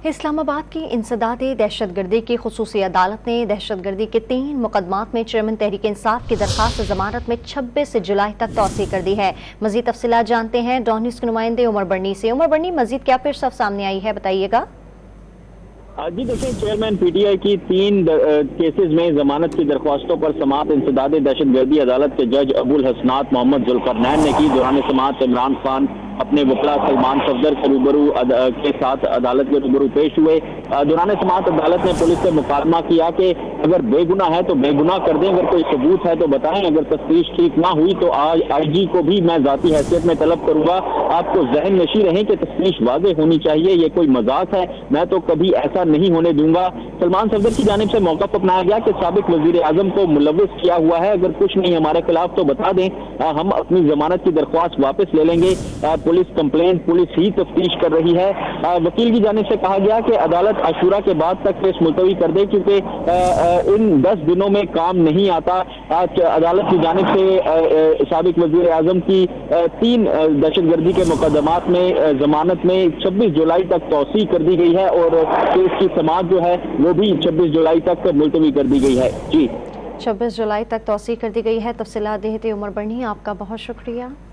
इस्लामाबाद की इंसदादे दहशतगर्दी की खुसूसी अदालत ने दहशतगर्दी के 3 मुकदमात में चेयरमैन तहरीक इंसाफ की दरखास्त जमानत में 26 जुलाई तक तौसीह कर दी है। मजीद तफसीलात जानते हैं डॉन न्यूज़ के नुमाइंदे उमर बर्नी से। उमर बर्नी, मजीद क्या पेश सामने आई है, बताइएगा। जी देखिए, चेयरमैन पीटीआई की 3 केसेस में जमानत की दरख्वास्तों पर समाअत इंसदादे दहशतगर्दी अदालत के जज अबुल हसनात मोहम्मद जुल्करनैन ने की। दौरान समाअत इमरान खान अपने वकला सलमान सफदर के रूबरू के साथ अदालत के रूबरू पेश हुए। दौरान समाअत अदालत ने पुलिस से मुकालमा किया कि अगर बेगुनाह है तो बेगुनाह कर दें, अगर कोई सबूत है तो बताएं, अगर तफ्तीश ठीक ना हुई तो आज आईजी को भी मैं जाती हैसियत में तलब करूंगा। आपको जहन नशी रहे कि तफ्तीश वाज़ेह होनी चाहिए, ये कोई मजाक है, मैं तो कभी ऐसा नहीं होने दूंगा। सलमान सफदर की जानिब से मौक़िफ़ अपनाया गया कि साबिक वज़ीर आज़म को मुलव्विस किया हुआ है, अगर कुछ नहीं हमारे खिलाफ तो बता दें, हम अपनी जमानत की दरख्वास्त वापस ले लेंगे। पुलिस कंप्लेंट पुलिस ही तफ्तीश कर रही है। वकील की जानिब से कहा गया कि अदालत आशूरा के बाद तक केस मुलतवी कर दे, क्योंकि इन 10 दिनों में काम नहीं आता। अदालत की जानिब से साबिक वज़ीर आज़म की 3 दहशतगर्दी के मुकदमात में जमानत में 26 जुलाई तक तौसीह कर दी गई है और केस की समाअत जो है वो भी 26 जुलाई तक मुलतवी कर दी गई है। जी, 26 जुलाई तक तौसीह कर दी गई है। तफसीलात देते उमर बर्नी, आपका बहुत शुक्रिया।